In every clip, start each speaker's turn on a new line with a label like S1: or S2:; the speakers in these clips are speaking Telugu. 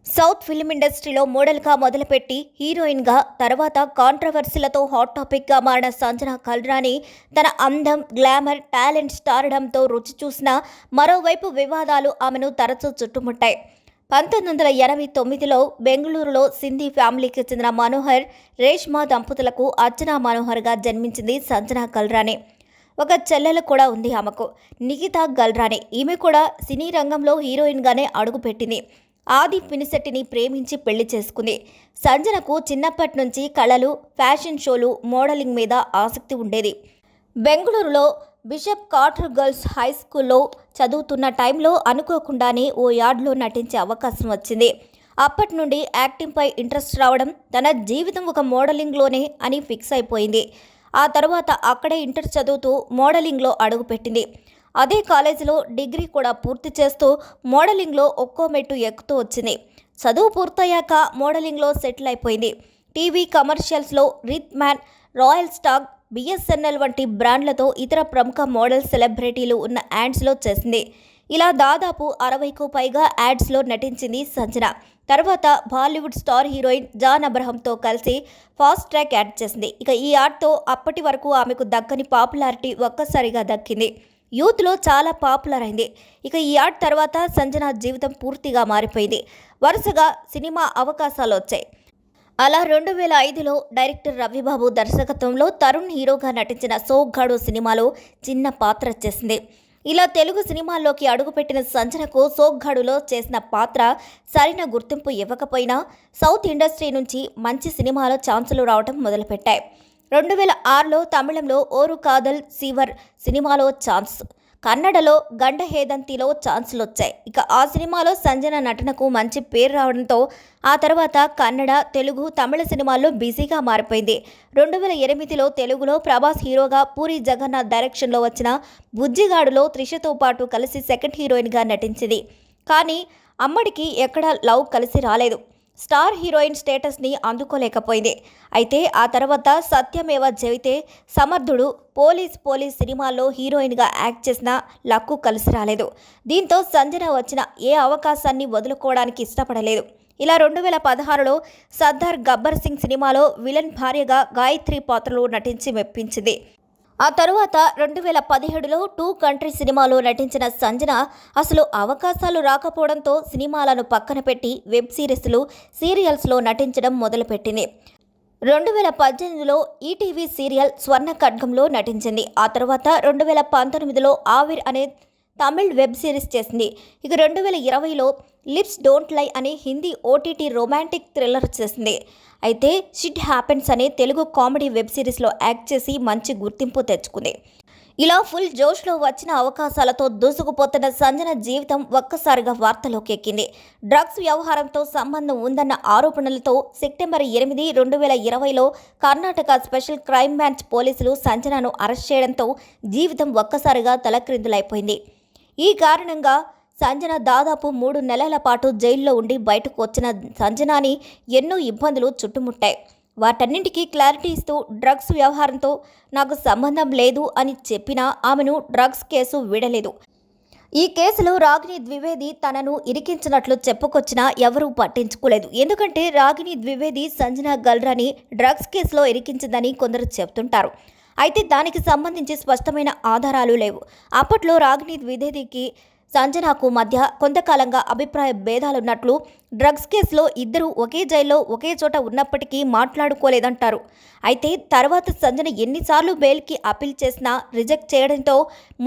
S1: సౌత్ ఫిల్మ్ ఇండస్ట్రీలో మోడల్గా మొదలుపెట్టి హీరోయిన్గా తర్వాత కాంట్రవర్సీలతో హాట్ టాపిక్గా మారిన సంజన కల్రాని తన అందం, గ్లామర్, టాలెంట్, స్టార్డంతో రుచి చూసిన మరోవైపు వివాదాలు ఆమెను తరచూ చుట్టుముట్టాయి. 1989లో బెంగళూరులో సింధీ ఫ్యామిలీకి చెందిన మనోహర్, రేష్మా దంపతులకు అర్చనా మనోహర్గా జన్మించింది సంజన కల్రాని. ఒక చెల్లెలు కూడా ఉంది ఆమెకు, నిఖితా గల్రాని. ఈమె కూడా సినీ రంగంలో హీరోయిన్గానే అడుగుపెట్టింది. ఆది పినిశెట్టిని ప్రేమించి పెళ్లి చేసుకుంది. సంజనకు చిన్నప్పటి నుంచి కళలు, ఫ్యాషన్ షోలు, మోడలింగ్ మీద ఆసక్తి ఉండేది. బెంగళూరులో బిషప్ కార్టర్ గర్ల్స్ హై స్కూల్లో చదువుతున్న టైంలో అనుకోకుండానే ఓ యాడ్లో నటించే అవకాశం వచ్చింది. అప్పటి నుండి యాక్టింగ్పై ఇంట్రెస్ట్ రావడం, తన జీవితం ఒక మోడలింగ్లోనే అని ఫిక్స్ అయిపోయింది. ఆ తర్వాత అక్కడే ఇంటర్ చదువుతూ మోడలింగ్లో అడుగుపెట్టింది. అదే కాలేజీలో డిగ్రీ కూడా పూర్తి చేస్తూ మోడలింగ్లో ఒక్కో మెట్టు ఎక్కుతూ వచ్చింది. చదువు పూర్తయ్యాక మోడలింగ్లో సెటిల్ అయిపోయింది. టీవీ కమర్షియల్స్లో రిత్ మ్యాన్, రాయల్ స్టాగ్, బిఎస్ఎన్ఎల్ వంటి బ్రాండ్లతో ఇతర ప్రముఖ మోడల్ సెలబ్రిటీలు ఉన్న యాడ్స్లో చేసింది. ఇలా దాదాపు 60కు పైగా యాడ్స్లో నటించింది సంజన. తర్వాత బాలీవుడ్ స్టార్ హీరోయిన్ జాన్ అబ్రహంతో కలిసి ఫాస్ట్ ట్రాక్ యాడ్ చేసింది. ఇక ఈ యాడ్తో అప్పటి వరకు ఆమెకు దక్కని పాపులారిటీ ఒక్కసారిగా దక్కింది. యూత్లో చాలా పాపులర్ అయింది. ఇక ఈ యాడ్ తర్వాత సంజన జీవితం పూర్తిగా మారిపోయింది. వరుసగా సినిమా అవకాశాలు వచ్చాయి. అలా 2005లో డైరెక్టర్ రవిబాబు దర్శకత్వంలో తరుణ్ హీరోగా నటించిన సోగ్గాడు సినిమాలో చిన్న పాత్ర చేసింది. ఇలా తెలుగు సినిమాల్లోకి అడుగుపెట్టిన సంజనకు సోగ్గాడులో చేసిన పాత్ర సరైన గుర్తింపు ఇవ్వకపోయినా సౌత్ ఇండస్ట్రీ నుంచి మంచి సినిమాలో ఛాన్సులు రావడం మొదలుపెట్టాయి. 2006లో తమిళంలో ఓరు కాదల్ సీవర్ సినిమాలో ఛాన్స్, కన్నడలో గండహేదంతిలో ఛాన్సులు వచ్చాయి. ఇక ఆ సినిమాలో సంజన నటనకు మంచి పేరు రావడంతో ఆ తర్వాత కన్నడ, తెలుగు, తమిళ సినిమాల్లో బిజీగా మారిపోయింది. 2008లో తెలుగులో ప్రభాస్ హీరోగా, పూరి జగన్నాథ్ డైరెక్షన్లో వచ్చిన బుజ్జిగాడులో త్రిషతో పాటు కలిసి సెకండ్ హీరోయిన్గా నటించింది. కానీ అమ్మడికి ఎక్కడా లవ్ కలిసి రాలేదు. స్టార్ హీరోయిన్ స్టేటస్ని అందుకోలేకపోయింది. అయితే ఆ తర్వాత సత్యమేవ జయతే, సమర్థుడు, పోలీస్ సినిమాల్లో హీరోయిన్గా యాక్ట్ చేసిన లక్కు కలిసి రాలేదు. దీంతో సంజన వచ్చిన ఏ అవకాశాన్ని వదులుకోవడానికి ఇష్టపడలేదు. ఇలా 2016లో సర్దార్ గబ్బర్ సింగ్ సినిమాలో విలన్ భార్యగా గాయత్రి పాత్రలో నటించి మెప్పించింది. ఆ తరువాత 2017లో 2 కంట్రీ సినిమాలో నటించిన సంజన అసలు అవకాశాలు రాకపోవడంతో సినిమాలను పక్కన పెట్టి వెబ్ సిరీస్లు, సీరియల్స్లో నటించడం మొదలుపెట్టింది. 2018లో ఈటీవీ సీరియల్ స్వర్ణ ఖడ్గంలో నటించింది. ఆ తర్వాత 2019లో ఆవిర్ అనే తమిళ్ వెబ్ సిరీస్ చేసింది. ఇక 2020లో లిప్స్ డోంట్ లై అనే హిందీ ఓటీటీ రొమాంటిక్ థ్రిల్లర్ చేసింది. అయితే షిట్ హ్యాపెన్స్ అనే తెలుగు కామెడీ వెబ్ సిరీస్లో యాక్ట్ చేసి మంచి గుర్తింపు తెచ్చుకుంది. ఇలా ఫుల్ జోష్లో వచ్చిన అవకాశాలతో దూసుకుపోతున్న సంజన జీవితం ఒక్కసారిగా వార్తలోకి ఎక్కింది. డ్రగ్స్ వ్యవహారంతో సంబంధం ఉందన్న ఆరోపణలతో సెప్టెంబర్ 8, 2020లో కర్ణాటక స్పెషల్ క్రైమ్ బ్రాంచ్ పోలీసులు సంజనను అరెస్ట్ చేయడంతో జీవితం ఒక్కసారిగా తలక్రిందులైపోయింది. ఈ కారణంగా సంజన దాదాపు 3 నెలల పాటు జైల్లో ఉండి బయటకు వచ్చిన సంజనాని ఎన్నో ఇబ్బందులు చుట్టుముట్టాయి. వాటన్నింటికీ క్లారిటీ ఇస్తూ డ్రగ్స్ వ్యవహారంతో నాకు సంబంధం లేదు అని చెప్పినా ఆమెను డ్రగ్స్ కేసు వీడలేదు. ఈ కేసులో రాగిణి ద్వివేది తనను ఇరికించినట్లు చెప్పుకొచ్చినా ఎవరూ పట్టించుకోలేదు. ఎందుకంటే రాగిణి ద్వివేది సంజన గల్రాని డ్రగ్స్ కేసులో ఇరికించిందని కొందరు చెబుతుంటారు. అయితే దానికి సంబంధించి స్పష్టమైన ఆధారాలు లేవు. అప్పట్లో రాగిణి ద్వివేదికి సంజనకు మధ్య కొంతకాలంగా అభిప్రాయ భేదాలున్నట్లు, డ్రగ్స్ కేసులో ఇద్దరు ఒకే జైల్లో ఒకే చోట ఉన్నప్పటికీ మాట్లాడుకోలేదంటారు. అయితే తర్వాత సంజన ఎన్నిసార్లు బెయిల్కి అప్పీల్ చేసినా రిజెక్ట్ చేయడంతో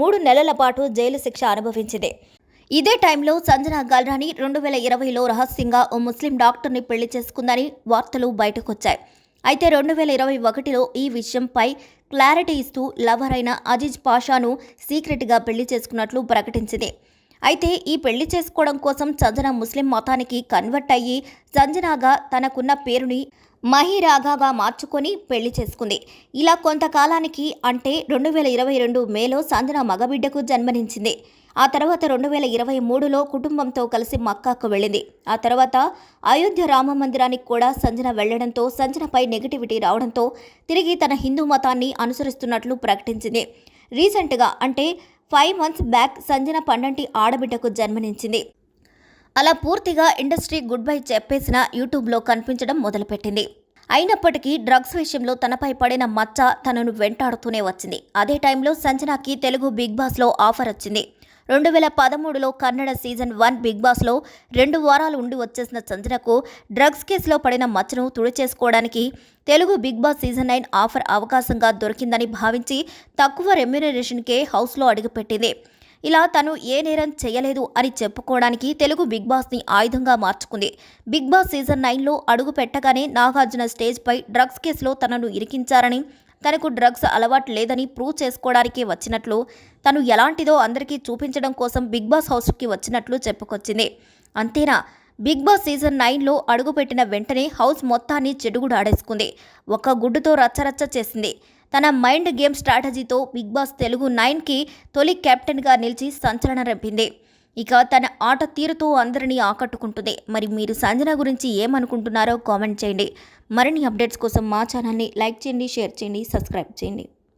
S1: 3 నెలల పాటు జైలు శిక్ష అనుభవించింది. ఇదే టైంలో సంజన గల్రాని 2020లో రహస్యంగా ఓ ముస్లిం డాక్టర్ని పెళ్లి చేసుకుందని వార్తలు బయటకొచ్చాయి. అయితే 2021లో ఈ విషయంపై క్లారిటీ ఇస్తూ లవర్ అయిన అజీజ్ పాషాను సీక్రెట్గా పెళ్లి చేసుకున్నట్లు ప్రకటించింది. అయితే ఈ పెళ్లి చేసుకోవడం కోసం సంజన ముస్లిం మతానికి కన్వర్ట్ అయ్యి సంజనాగా తనకున్న పేరుని మహిరాగాగా మార్చుకొని పెళ్లి చేసుకుంది. ఇలా కొంతకాలానికి అంటే 2022 మేలో సంజన మగబిడ్డకు జన్మనిచ్చింది. ఆ తర్వాత 2023లో కుటుంబంతో కలిసి మక్కాకు వెళ్ళింది. ఆ తర్వాత అయోధ్య రామ మందిరానికి కూడా సంజన వెళ్లడంతో సంజనపై నెగిటివిటీ రావడంతో తిరిగి తన హిందూ మతాన్ని అనుసరిస్తున్నట్లు ప్రకటించింది. రీసెంట్గా అంటే 5 మంత్స్ బ్యాక్ సంజన పండంటి ఆడబిడ్డకు జన్మనిచ్చింది. అలా పూర్తిగా ఇండస్ట్రీ గుడ్ బై చెప్పేసిన యూట్యూబ్లో కనిపించడం మొదలుపెట్టింది. అయినప్పటికీ డ్రగ్స్ విషయంలో తనపై పడిన మచ్చ తనను వెంటాడుతూనే వచ్చింది. అదే టైంలో సంజనాకి తెలుగు బిగ్ బాస్లో ఆఫర్ వచ్చింది. 2013లో కన్నడ సీజన్ 1 బిగ్ బాస్లో 2 వారాలు ఉండి వచ్చేసిన సంజనకు డ్రగ్స్ కేసులో పడిన మచ్చను తుడిచేసుకోవడానికి Telugu Bigg Boss season 9 offer అవకాశంగా దొరికిందని భావించి తక్కువ రెమ్యునరేషన్కే హౌస్లో అడుగుపెట్టింది. ఇలా తను ఏ నేరం చేయలేదు అని చెప్పుకోవడానికి తెలుగు బిగ్ బాస్ని ఆయుధంగా మార్చుకుంది. బిగ్ బాస్ సీజన్ 9లో అడుగు పెట్టగానే నాగార్జున స్టేజ్పై డ్రగ్స్ కేసులో తనను ఇరికించారని, తనకు డ్రగ్స్ అలవాటు లేదని ప్రూవ్ చేసుకోవడానికి వచ్చినట్లు, తను ఎలాంటిదో అందరికీ చూపించడం కోసం బిగ్ బాస్ హౌస్కి వచ్చినట్లు చెప్పుకొచ్చింది. అంతేనా, బిగ్ బాస్ సీజన్ 9లో అడుగుపెట్టిన వెంటనే హౌస్ మొత్తాన్ని చెడుగుడాడేసుకుంది. ఒక్క గుడ్డుతో రచ్చరచ్చ చేసింది. తన మైండ్ గేమ్ స్ట్రాటజీతో బిగ్ బాస్ తెలుగు 9కి తొలి కెప్టెన్గా నిలిచి సంచలనం రేపింది. ఇక తన ఆట తీరుతో అందరినీ ఆకట్టుకుంటుంది. మరి మీరు సంజన గురించి ఏమనుకుంటున్నారో కామెంట్ చేయండి. మరిన్ని అప్డేట్స్ కోసం మా ఛానల్ని లైక్ చేయండి, షేర్ చేయండి, సబ్స్క్రైబ్ చేయండి.